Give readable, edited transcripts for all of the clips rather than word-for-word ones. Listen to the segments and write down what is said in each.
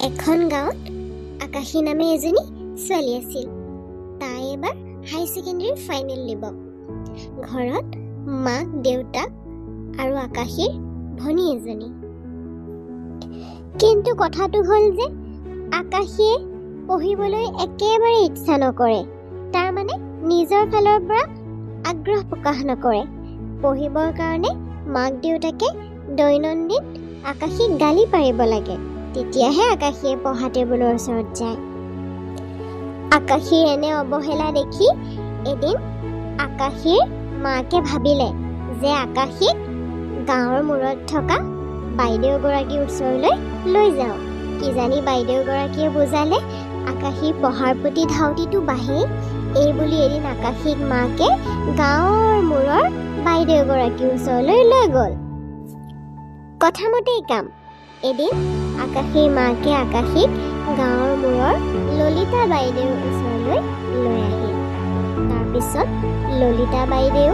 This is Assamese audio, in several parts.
এখন গাঁৱত আকাশী নামে এজনী ছোৱালী আছিল। তাই এবাৰ হাই ছেকেণ্ডেৰী ফাইনেল দিব। ঘৰত মাক দেউতাক আৰু আকাশীৰ ভনী এজনী। কিন্তু কথাটো হ'ল যে আকাশীয়ে পঢ়িবলৈ একেবাৰে ইচ্ছা নকৰে। তাৰমানে নিজৰ ফালৰ পৰা আগ্ৰহ প্ৰকাশ নকৰে। পঢ়িবৰ কাৰণে মাক দেউতাকে দৈনন্দিন আকাশীক গালি পাৰিব লাগে, তেতিয়াহে আকাশীয়ে পঢ়া টেবুলৰ ওচৰত যায়। আকাশীৰ এনে অৱহেলা দেখি এদিন আকাশীৰ মাকে ভাবিলে যে আকাশীক গাঁৱৰ মূৰত থকা বাইদেউগৰাকীৰ ওচৰলৈ লৈ যাওঁ। কিজানি বাইদেউগৰাকীয়ে বুজালে আকাশীৰ পঢ়াৰ প্ৰতি ধাউতিটো বাঢ়ে। এই বুলি এদিন আকাশীক মাকে গাঁৱৰ মূৰৰ বাইদেউগৰাকীৰ ওচৰলৈ লৈ গ'ল। কথামতেই কাম। এদিন আকাশীৰ মাকে আকাশীক গাঁৱৰ মূৰৰ ললিতা বাইদেউৰ ওচৰলৈ লৈ আহিল। তাৰপিছত ললিতা বাইদেউ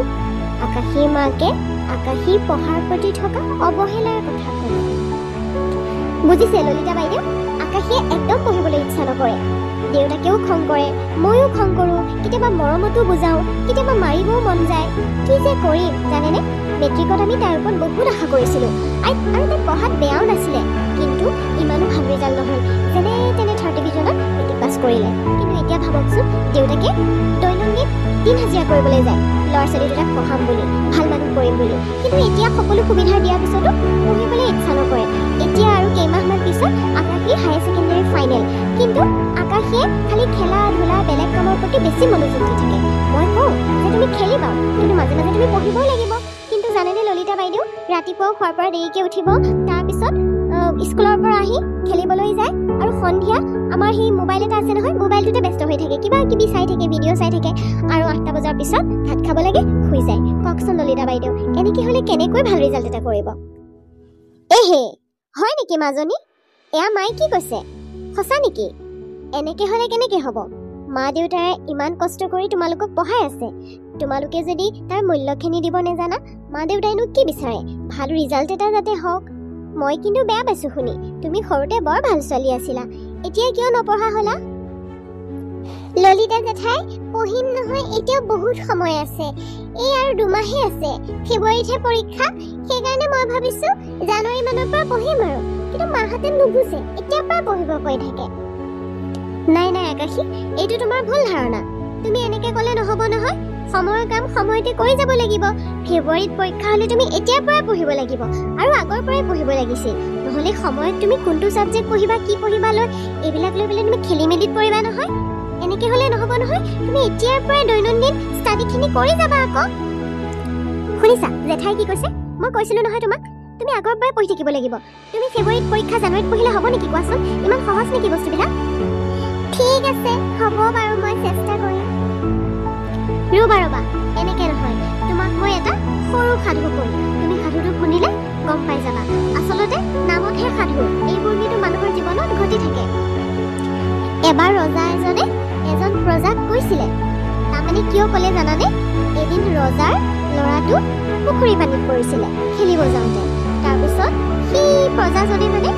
আকাশীৰ মাকে আকাশীৰ পঢ়াৰ প্ৰতি থকা অৱহেলাৰ কথা ক'লে। বুজিছে ললিতা বাইদেউ, আকাশীয়ে একদম পঢ়িবলৈ ইচ্ছা নকৰে। দেউতাকেও খং কৰে, ময়ো খং কৰোঁ, কেতিয়াবা মৰমতো বুজাওঁ, কেতিয়াবা মাৰিবও মন যায়। কি যে কৰিম জানেনে? মেট্ৰিকত আমি তাৰ ওপৰত বহুত আশা কৰিছিলোঁ আৰু তাই পঢ়াত বেয়াও নাছিলে, কিন্তু ইমানো ভাল ৰিজাল্ট নহ'ল। যেনে তেনে 3rd ডিভিজনত মেট্ৰিক পাছ কৰিলে। কিন্তু এতিয়া ভাবকচোন, দেউতাকে দৈনন্দিন দিন হাজিৰা কৰিবলৈ যায় ল'ৰা ছোৱালী দুটাক পঢ়াম বুলি, ভাল মানুহ কৰিম বুলি। কিন্তু এতিয়া সকলো সুবিধা দিয়াৰ পিছতো পঢ়িবলৈ ইচ্ছা নকৰে। এতিয়া আৰু কেইমাহমান পিছত আকাশীৰ হায়াৰ ছেকেণ্ডেৰী ফাইনেল, কিন্তু আকাশীয়ে খালি খেলা ধূলা বেলেগ কামৰ প্ৰতি বেছি মনোযোগ দি থাকে। মই কওঁ যে তুমি খেলিবা, কিন্তু মাজে মাজে তুমি পঢ়িবও লাগিব। কিন্তু জানেনে ললিতা বাইদেউ, ৰাতিপুৱা খোৱাৰ পৰা দেৰিকৈ উঠিব, তাৰপিছত স্কুলৰ পৰা আহি খেলিবলৈ যায়, আৰু সন্ধিয়া আমাৰ সেই মোবাইল এটা আছে নহয়, মোবাইলটোতে ব্যস্ত হৈ থাকে, কিবা কিবি চাই থাকে, ভিডিঅ' চাই থাকে, আৰু 8টা বজাৰ পিছত ভাত খাব লাগে, শুই যায়। কওকচোন ললিতা বাইদেউ, এনেকৈ হ'লে কেনেকৈ ভাল ৰিজাল্ট এটা কৰিব? এহে হয় নেকি মাজনী? এয়া মায়ে কি কৈছে? সঁচা নেকি? এনেকৈ হ'লে কেনেকৈ হ'ব? মা দেউতাই ইমান কষ্ট কৰি তোমালোকক পঢ়াই আছে। তোমালোকে যদি তাৰ মূল্যখিনি দিব নেজানা, মা দেউতাইনো কি বিচাৰে? ভাল ৰিজাল্ট এটা যাতে হওক। মই কিন্তু বেয়া পাইছোঁ শুনি। তুমি সৰুতে বৰ ভাল ছোৱালী আছিলা, এতিয়া কিয় নপঢ়া হ'লা? ললিতা জেঠাই, পঢ়িম নহয়, এতিয়াও বহুত সময় আছে। এই আৰু 2 মাহে আছে, ফেব্ৰুৱাৰীতহে পৰীক্ষা। সেইকাৰণে মই ভাবিছোঁ জানুৱাৰী মানৰ পৰা পঢ়িম আৰু। কিন্তু মাহঁতে নুবুজে, এতিয়াৰ পৰা পঢ়িব কৈ থাকে। নাই নাই আকাশী, এইটো তোমাৰ ভুল ধাৰণা। তুমি এনেকৈ ক'লে নহ'ব নহয়। সময়ৰ কাম সময়তে কৰি যাব লাগিব। ফেব্ৰুৱাৰীত পৰীক্ষা হ'লে তুমি এতিয়াৰ পৰাই পঢ়িব লাগিব, আৰু আগৰ পৰাই পঢ়িব লাগিছিল। নহ'লে সময়ত তুমি কোনটো ছাবজেক্ট পঢ়িবা, কি পঢ়িবা এইবিলাক লৈ পেলাই তুমি খেলি মেলিত পৰিবা নহয়। এনেকৈ হ'লে নহ'ব নহয়। তুমি এতিয়াৰ পৰাই দৈনন্দিন ষ্টাডিখিনি কৰি যাবা আকৌ। শুনিছা জেঠাই কি কৈছে? মই কৈছিলোঁ নহয় তোমাক, তুমি আগৰ পৰাই পঢ়ি থাকিব লাগিব। তুমি ফেব্ৰুৱাৰীত পৰীক্ষা জানুৱাৰীত পঢ়িলে হ'ব নেকি কোৱাচোন? ইমান সহজ নেকি বস্তুবিলাক? ঠিক আছে, হ'ব বাৰু, মই চেষ্টা কৰিম। ৰ'বা, এনেকৈ নহয়। তোমাক মই এটা সৰু সাধু ক'ম, তুমি সাধুটো শুনিলে গম পাই যাবা। আচলতে নামতহে সাধু, এইবোৰ কিন্তু মানুহৰ জীৱনত ঘটি থাকে। এবাৰ ৰজা এজনে এজন প্ৰজাক কৈছিলে, তাৰমানে কিয় ক'লে জানানে? এদিন ৰজাৰ ল'ৰাটো পুখুৰী পানীত পৰিছিলে খেলিব যাওঁতে। তাৰপিছত সেই প্ৰজাজনে মানে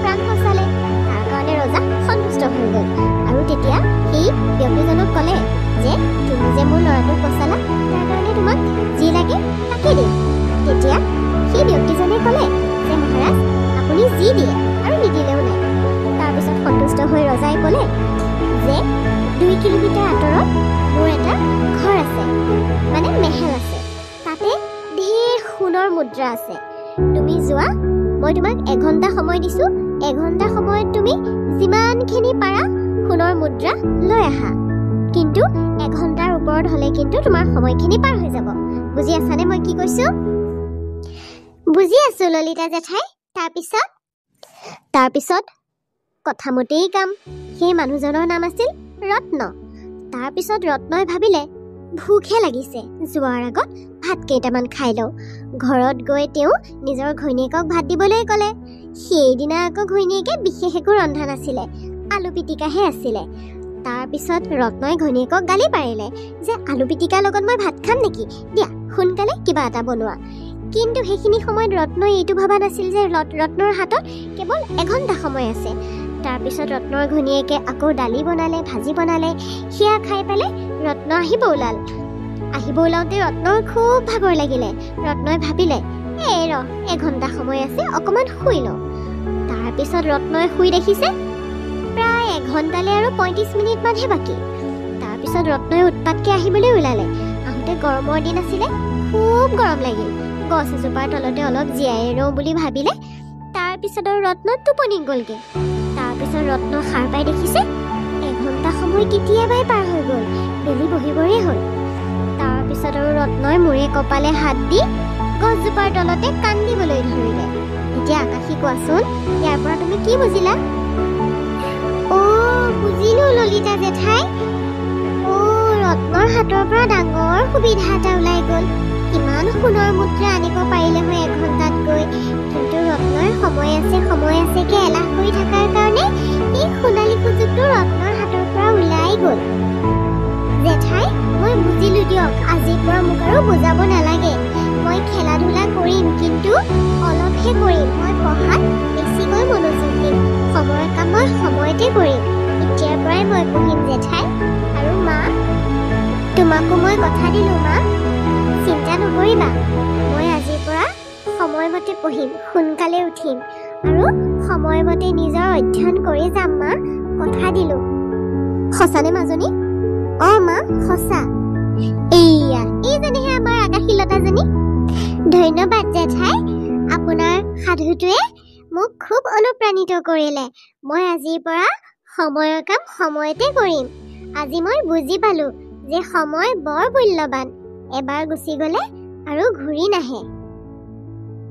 প্ৰাণ বচালে। তাৰ কাৰণে ৰজা সন্তুষ্ট হৈ গ'ল, আৰু তেতিয়া সেই ব্যক্তিজনক ক'লে যে তুমি যে মোৰ ল'ৰাটোক বচালা, তাৰ কাৰণে তোমাক যি লাগে তাকে দিম। তেতিয়া সেই ব্যক্তিজনে ক'লে যে মহাৰাজ, আপুনি যি দিয়ে আৰু নিদিলেও নাই। তাৰপিছত সন্তুষ্ট হৈ ৰজাই ক'লে যে 2 কিলোমিটাৰ আঁতৰত মোৰ এটা ঘৰ আছে, মানে মেহেল আছে, তাতে ঢেৰ সোণৰ মুদ্ৰা আছে। তুমি যোৱা, মই তোমাক 1 ঘণ্টা সময় দিছোঁ। 1 ঘণ্টা সময়ত তুমি যিমানখিনি পাৰা সোণৰ মুদ্ৰা লৈ আহা। কিন্তু 1 ঘণ্টাৰ ওপৰত হ'লে কিন্তু তোমাৰ সময়খিনি পাৰ হৈ যাব। বুজি আছানে মই কি কৈছোঁ? বুজি আছোঁ ললিতা জেঠাই। তাৰপিছত কথামতেই কাম। সেই মানুহজনৰ নাম আছিল ৰত্ন। তাৰপিছত ৰত্নই ভাবিলে ভোকহে লাগিছে, যোৱাৰ আগত ভাত কেইটামান খাই লওঁ। ঘৰত গৈ তেওঁ নিজৰ ঘৈণীয়েকক ভাত দিবলৈ ক'লে। সেইদিনা আকৌ ঘৈণীয়েকে বিশেষ একো ৰন্ধা নাছিলে, আলু পিটিকাহে আছিলে। তাৰপিছত ৰত্নই ঘৈণীয়েকক গালি পাৰিলে যে আলু পিটিকাৰ লগত মই ভাত খাম নেকি? দিয়া সোনকালে কিবা এটা বনোৱা। কিন্তু সেইখিনি সময়ত ৰত্নই এইটো ভবা নাছিল যে ৰত্নৰ হাতত কেৱল এঘণ্টা সময় আছে। তাৰপিছত ৰত্নৰ ঘৈণীয়েকে আকৌ দালি বনালে, ভাজি বনালে। সেয়া খাই পেলাই ৰত্ন আহিব ওলাওঁতে ৰত্নৰ খুব ভাগৰ লাগিলে। ৰত্নই ভাবিলে এঘণ্টা সময় আছে, অকণমান শুই লওঁ। তাৰপিছত ৰত্নই শুই দেখিছে প্ৰায় এঘণ্টালৈ আৰু 35 মিনিটমানহে বাকী। তাৰপিছত ৰত্নই উৎপাতকৈ আহিবলৈ ওলালে। আহোঁতে গৰমৰ দিন আছিলে, খুব গৰম লাগিল। গছ এজোপাৰ তলতে অলপ জীয়াই ৰওঁ বুলি ভাবিলে। তাৰপিছত আৰু ৰত্ন টোপনি গ'লগৈ। তাৰপিছত ৰত্ন সাৰ পাই দেখিছে এঘণ্টা সময় কেতিয়াবাই পাৰ হৈ গ'ল, বেলি বহিবৰে হ'ল। তাৰপিছত আৰু ৰত্নই মূৰে কপালে হাত দি গছজোপাৰ তলতে কান্দিবলৈ ধৰিলে। এতিয়া আকাশী, কোৱাচোন ইয়াৰ পৰা তুমি কি বুজিলা? বুজিলো ললিতা জেঠাই। ৰত্নৰ হাতৰ পৰা ডাঙৰ সুবিধা এটা ওলাই গ'ল। কিমান সোণৰ মুদ্ৰা আনিব পাৰিলে হয় এঘণ্টাত গৈ, কিন্তু ৰত্নৰ সময় আছে এলাহ কৰি থকাৰ কাৰণে এই সোণালী সুযোগটো ৰত্নৰ হাতৰ পৰা ওলাই গ'ল। জেঠাই, মই বুজিলো দিয়ক। আজিৰ পৰা মোক আৰু বুজাব নালাগে। মই খেলা ধূলা কৰিম, কিন্তু অলপহে কৰিম। মই পঢ়াত বেছিকৈ মনোযোগ দিম। সময়ৰ কাম মই সময়তে কৰিম। এতিয়াৰ পৰাই মই পঢ়িম জেঠাই। আৰু মা, তোমাকো মই কথা দিলো মা, চিন্তা নকৰিবা। মই আজিৰ পৰা সময়মতে পঢ়িম, সোনকালে উঠিম আৰু সময়মতে নিজৰ অধ্যয়ন কৰি যাম মা, কথা দিলো। সঁচানে মাজনী? মা, সঁচা। এইজনীহে আমাৰ আকাশীলতাজনী। ধন্যবাদ জেঠাই, আপোনাৰ সাধুটোৱে মোক খুব অনুপ্ৰাণিত কৰিলে। মই আজিৰ পৰা সময়ৰ কাম সময়তে কৰিম। আজি মই বুজি পালো যে সময় বৰ মূল্যৱান। এবাৰ গুচি গ'লে আৰু ঘূৰি নাহে।